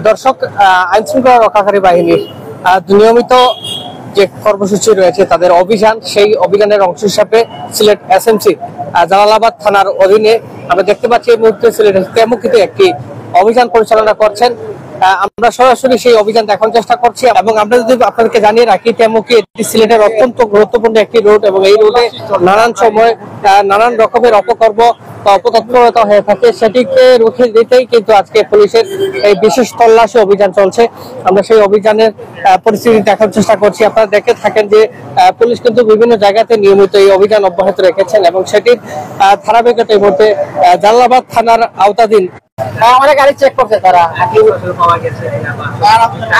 দর্শক, আইন শৃঙ্খলা রক্ষাকারী বাহিনীর নিয়মিত যে কর্মসূচি রয়েছে তাদের অভিযান, সেই অভিযানের অংশ হিসাবে সিলেট এসএমসি জালালাবাদ থানার অধীনে আমরা দেখতে পাচ্ছি এই মুহূর্তে সিলেট তেমুকিতে একটি অভিযান পরিচালনা করছেন। আমরা সরাসরি সেই অভিযান দেখার চেষ্টা করছি এবং আমরা যদি আপনাদেরকে জানিয়ে রাখি, তেমুকি এটি সিলেটের অত্যন্ত গুরুত্বপূর্ণ একটি রোড এবং এই রোডে নানান সময় নানান রকমের অপকর্ম অপতৎপরতা হয়ে থাকে। সেটিকে রুখে দিতেই কিন্তু আজকে পুলিশের এই বিশেষ তল্লাশি অভিযান চলছে। আমরা সেই অভিযানের পরিস্থিতি দেখার চেষ্টা করছি। আপনারা দেখে থাকেন যে পুলিশ কিন্তু বিভিন্ন জায়গাতে নিয়মিত এই অভিযান অব্যাহত রেখেছেন এবং সেটির ধারাবাহিকতার মধ্যে জালালাবাদ থানার আওতাধীন আমাদের গাড়ি চেক করছে তারা।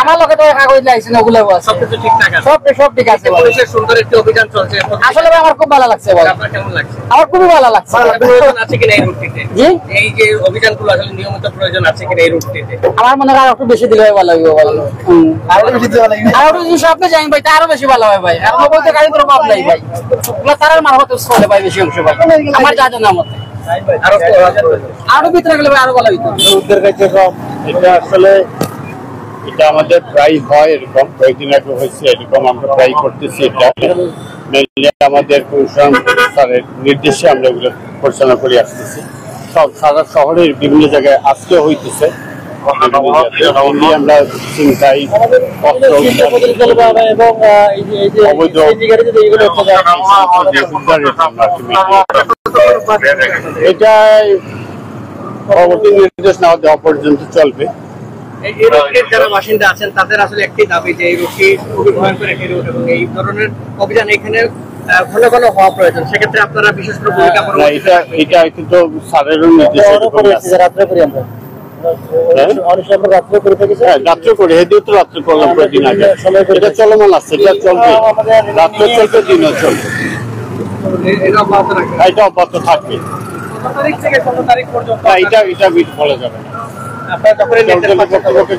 আমার লোকে তো কাগজ লাগছে না, ওগুলো সবকিছু ঠিকঠাক আছে, সব ঠিক আছে। পুলিশের সুন্দর একটি অভিযান চলছে। আসলে আমার খুব ভালো লাগছে। আপনার কেমন লাগছে? আমার খুবই ভালো লাগছে। প্রয়োজন আছে কিনা এই রুটটিতে? জি, এই যে অভিযানগুলো আসলে নিয়মিত প্রয়োজন আছে কিনা এই রুটটিতে? আমার মনে হয় একটু বেশি দিলে ভালো লাগবে। আরো বেশি দিলে ভালো লাগবে। আরো যদি স্বপ্নে যাই ভাই, আরো বেশি ভালো হবে ভাই। এখন বলতে গাড়ি তো পাব নাই ভাই, ওগুলা তারার মারফত চলে ভাই বেশি অংশ ভাই। আমার যা জানা মতে আরো ভিতরে গেলে আরো ভালো হইতো। এটা আসলে এটা আমাদের প্রায় হয়, এরকম কয়েকদিন আগে হয়েছে, এরকম আমরা প্রায় করতেছি। এটা মেনলি আমাদের কমিশন স্যারের নির্দেশে আমরা এগুলো পরিচালনা করে আসতেছি। সব সারা শহরের বিভিন্ন জায়গায় আজকেও হইতেছে। আমরা চিন্তাই এটাই পরবর্তী নির্দেশ না দেওয়া পর্যন্ত চলবে। এই রোডের যারা বাসিন্দা আছেন তাদের আসলে একটি দাবি যে এই রোডটি খুবই ভয়ঙ্কর একটি রোড এবং এই ধরনের অভিযান এখানে ঘন ঘন হওয়া প্রয়োজন। সেক্ষেত্রে আপনারা বিশেষ করে ভূমিকা পালন করবেন। এটা কিন্তু স্যারেরও নির্দেশ রাত্রে করে হেদিও তো রাত্রে করলাম কয়েকদিন আগে। এটা চলমান আছে, এটা চলবে, রাত্রে চলবে, দিনও চলবে, এটা অব্যাহত থাকবে। কত তারিখ পর্যন্ত এটা বলা যাবে না।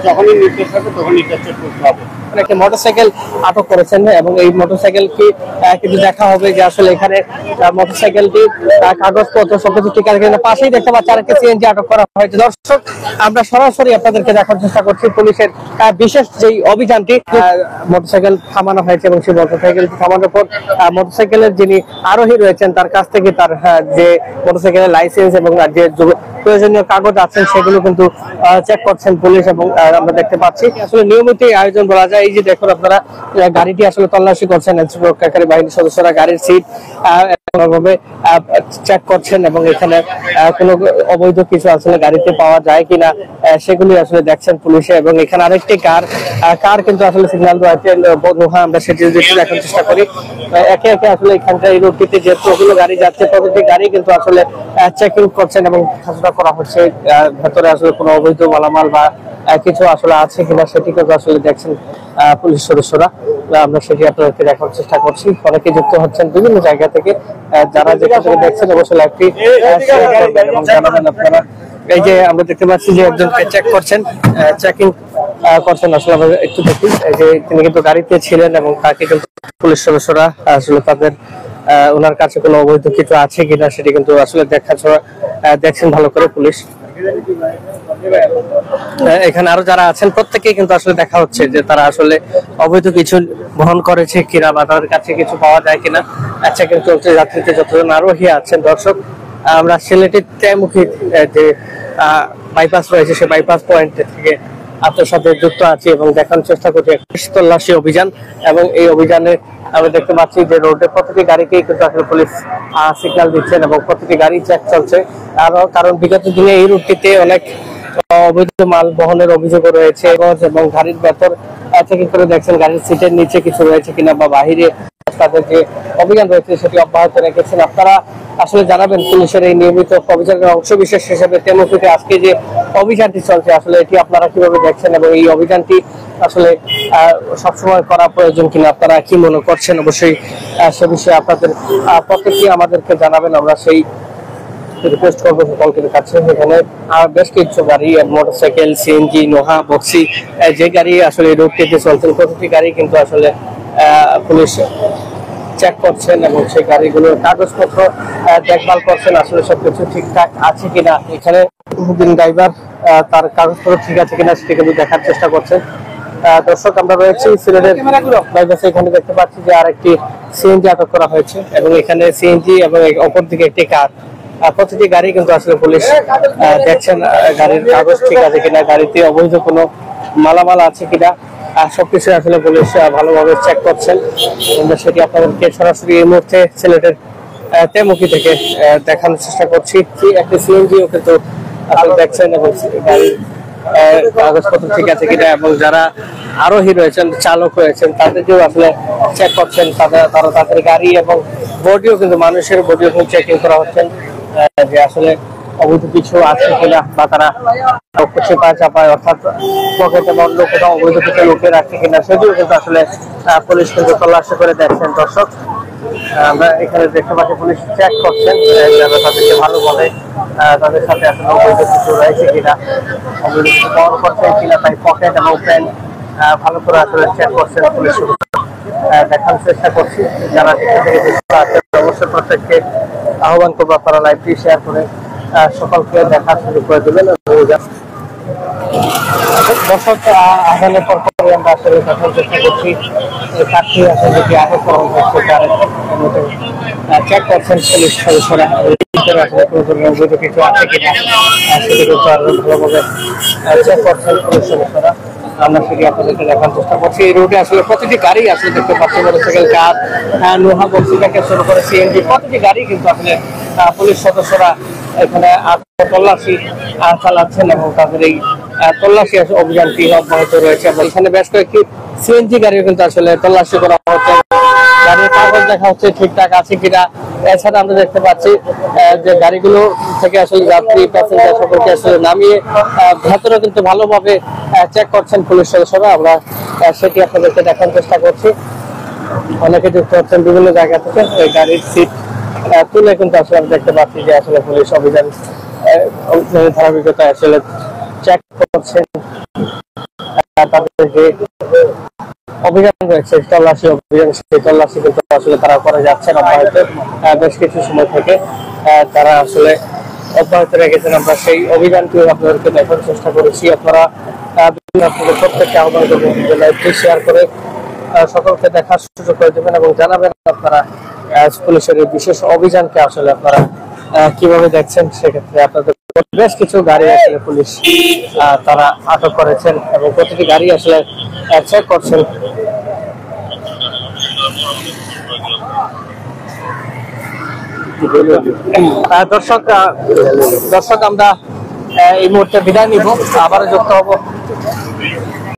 যখনই নির্দেশ হবে তখনই এটা চেক করতে হবে। একটি মোটরসাইকেল আটক করেছেন এবং এই মোটরসাইকেলটি কিন্তু দেখা হবে যে আসলে এখানে মোটরসাইকেলটি কাগজপত্র সবকিছু ঠিক আছে কিনা। পাশেই দেখতে পাচ্ছি আরেকটি সিএনজি আটক করা হয়েছে। দর্শক, আমরা সরাসরি আপনাদেরকে দেখার চেষ্টা করছি পুলিশের বিশেষ যেই অভিযানটি। মোটরসাইকেল থামানো হয়েছে এবং সেই মোটরসাইকেলটি থামানোর পর মোটরসাইকেলের যিনি আরোহী রয়েছেন তার কাছ থেকে তার যে মোটরসাইকেলের লাইসেন্স এবং যে প্রয়োজনীয় কাগজ আছেন সেগুলো কিন্তু চেক করছেন পুলিশ এবং আমরা দেখতে পাচ্ছি আসলে নিয়মিত আয়োজন বলা যায়। এই যে দেখুন আপনারা, গাড়িটি আসলে তল্লাশি করছেন রক্ষাকারী বাহিনীর সদস্যরা, গাড়ির সিট চেক করছেন এবং এখানে কোনো অবৈধ কিছু আসলে গাড়িতে পাওয়া যায় কিনা সেগুলি আসলে দেখছেন পুলিশে। এবং এখানে আরেকটি কার কিন্তু আসলে সিগন্যাল রয়েছে লোহা, আমরা সেটি দেখার চেষ্টা করি। একে একে আসলে এখানকার এই রোডটিতে যে প্রতিগুলো গাড়ি যাচ্ছে প্রতিটি গাড়ি কিন্তু আসলে চেকিং করছেন এবং খাসা করা হচ্ছে ভেতরে আসলে কোনো অবৈধ মালামাল বা কিছু আসলে আছে কিনা সেটি কিন্তু আসলে দেখছেন পুলিশ সদস্যরা। আমরা সেটি আপনাদেরকে দেখার চেষ্টা করছি। অনেকে যুক্ত হচ্ছেন বিভিন্ন জায়গা থেকে। যারা যেখান থেকে দেখছেন অবশ্যই লাইভটি এবং জানাবেন আপনারা। এই যে আমরা দেখতে পাচ্ছি যে একজনকে চেক করছেন, চেকিং করছেন। আসলে আমরা একটু দেখি যে তিনি কিন্তু গাড়িতে ছিলেন এবং তাকে কিন্তু পুলিশ সদস্যরা আসলে তাদের ওনার কাছে কোনো অবৈধ কিছু আছে কিনা সেটি কিন্তু আসলে দেখছেন ভালো করে পুলিশ। এখানে আরো যারা আছেন প্রত্যেকেই কিন্তু আসলে দেখা হচ্ছে যে তারা আসলে অবৈধ কিছু বহন করেছে কিনা বা তাদের কাছে কিছু পাওয়া যায় কিনা চেকিং চলছে। যাত্রীতে যতজন আরোহী আছেন। দর্শক, আমরা সিলেটের তেমুকি যে বাইপাস রয়েছে সেই বাইপাস পয়েন্ট থেকে আপনার সাথে যুক্ত আছি এবং দেখানোর চেষ্টা করছি তল্লাশি অভিযান। এবং এই অভিযানে আমরা দেখতে পাচ্ছি যে রোডে প্রতিটি গাড়িকেই কিন্তু আসলে পুলিশ সিগন্যাল দিচ্ছেন এবং প্রতিটি গাড়ি চেক চলছে। কারণ বিগত দিনে এই রুটটিতে অনেক অবৈধ মাল বহনের অভিযোগও রয়েছে এবং গাড়ির ভেতর চেকিং করে দেখছেন গাড়ির সিটের নিচে কিছু রয়েছে কিনা বা বাহিরে তাদের যে অভিযান রয়েছে সেটি অব্যাহত রেখেছেন। আপনারা আসলে জানাবেন পুলিশের এই নিয়মিত অভিযানের অংশ বিশেষ হিসেবে তেমুকিতে আজকে যে অভিযানটি চলছে আসলে এটি আপনারা কিভাবে দেখছেন এবং এই অভিযানটি আসলে সবসময় করা প্রয়োজন কিনা আপনারা কি মনে করছেন অবশ্যই সে বিষয়ে আপনাদের প্রত্যেককে আমাদেরকে জানাবেন। আমরা সেই রিকোয়েস্ট করবো সকলকে কাছে। এখানে বেশ কিছু গাড়ি, মোটরসাইকেল, সিএনজি, নোহা, বক্সি, যে গাড়ি আসলে রোডটিতে চলছেন প্রতিটি গাড়ি কিন্তু আসলে পুলিশ চেক করছেন এবং সেই গাড়িগুলোর কাগজপত্র দেখভাল করছেন আসলে সবকিছু ঠিকঠাক আছে কিনা। এখানে ড্রাইভার তার কাগজপত্র ঠিক আছে কিনা সেটা কিন্তু দেখার চেষ্টা করছেন। দর্শক আমরা রয়েছি সিলেটের বাইপাসে, এখানে দেখতে পাচ্ছি যে আরেকটি সিএনজি আটক করা হয়েছে এবং এখানে সিএনজি এবং অপর দিকে একটি কার। প্রতিটি গাড়ি কিন্তু আসলে পুলিশ দেখছেন গাড়ির কাগজ ঠিক আছে কিনা, গাড়িতে অবৈধ কোনো মালামাল আছে কিনা, সবকিছু আসলে পুলিশ ভালোভাবে চেক করছেন। সেটি আপনাদেরকে সরাসরি এই মুহূর্তে সিলেটের তেমুখী থেকে দেখানোর চেষ্টা করছি। একটি সিএনজিও কিন্তু আপনি দেখছেন এবং গাড়ির কাগজপত্র ঠিক আছে কিনা, এবং যারা আরোহী রয়েছেন, চালক রয়েছেন, তাদেরকেও আসলে চেক করছেন। তারা তাদের গাড়ি এবং বডিও কিন্তু, মানুষের বডিও কিন্তু চেকিং করা হচ্ছেন যে আসলে অবৈধ কিছু আছে কিনা, বা তারা চেপা চাপায় অর্থাৎ পকেটে বা অন্য কোথাও অবৈধ কিছু লুকিয়ে রাখছে কিনা, সেটিও কিন্তু আসলে পুলিশ কিন্তু তল্লাশি করে দেখছেন। দর্শক আমরা এখানে দেখতে পাচ্ছি পুলিশ চেক করছেন যারা তাদেরকে ভালো বলে তাদের সাথে আসলে অবৈধ কিছু রয়েছে কিনা, অবৈধ কিছু বহন করছেন কিনা, তাই পকেট এবং প্যান্ট ভালো করে আসলে চেক করছেন পুলিশ। দেখানোর চেষ্টা করছি যারা এখান থেকে দেখতে আছেন অবশ্যই প্রত্যেককে আহ্বান করবো আপনারা লাইভটি শেয়ার করে সকলকে দেখা শুরু করে দেবেন। দর্শক আহ্বানের পর আমরা আসলে দেখার চেষ্টা করছি কাঠি আসলে যেটি আটক করা হয়েছে চেক করছেন পুলিশ সদস্যরা, আসলে কোনো ধরনের অবৈধ কিছু আছে কিনা সেটি কিন্তু আরো ভালোভাবে চেক করছেন পুলিশ সদস্যরা। আমরা সেটি আপনাদেরকে দেখার চেষ্টা করছি। এই রোডে আসলে প্রতিটি গাড়ি আসলে দেখতে পাচ্ছি, মোটরসাইকেল, কার, লোহা বক্সি থেকে শুরু করে সিএনজি, প্রতিটি গাড়ি কিন্তু আসলে পুলিশ সদস্যরা এখানে তল্লাশি চালাচ্ছেন এবং তাদের এই তল্লাশি অভিযানটি অব্যাহত রয়েছে। এবং এখানে বেশ কয়েকটি সিএনজি গাড়িও কিন্তু আসলে তল্লাশি করা হচ্ছে, গাড়ির কাগজ দেখা হচ্ছে ঠিকঠাক আছে কিনা। এছাড়া আমরা দেখতে পাচ্ছি যে গাড়িগুলো থেকে আসলে যাত্রী প্যাসেঞ্জার সকলকে আসলে নামিয়ে ভেতরে কিন্তু ভালোভাবে চেক করছেন পুলিশ সদস্যরা। আমরা সেটি আপনাদেরকে দেখার চেষ্টা করছি। অনেকে যুক্ত হচ্ছেন বিভিন্ন জায়গা থেকে, ওই গাড়ির সিট তুলে কিন্তু আসলে আমি দেখতে পাচ্ছি যে আসলে পুলিশ অভিযান ধারাবাহিকতায় আসলে চেক করছেন তাদের যে অভিযান রয়েছে, তল্লাশি অভিযান, সেই তল্লাশি কিন্তু আসলে তারা করে যাচ্ছেন অব্যাহত বেশ কিছু সময় থেকে তারা আসলে অব্যাহত রেখেছেন। আমরা সেই অভিযানটি আপনাদেরকে দেখার চেষ্টা করেছি। আপনারা আপনাদের প্রত্যেককে আহ্বান করবেন লাইভটি শেয়ার করে সকলকে দেখার সুযোগ করে দেবেন এবং জানাবেন আপনারা পুলিশের এই বিশেষ অভিযানকে আসলে আপনারা কিভাবে দেখছেন। সেক্ষেত্রে আপনাদের বেশ কিছু গাড়ি আসলে পুলিশ তারা আটক করেছেন এবং প্রতিটি গাড়ি আসলে চেক করছেন। দর্শক আমরা এই মুহূর্তে বিদায় নিব, আবারও যুক্ত হব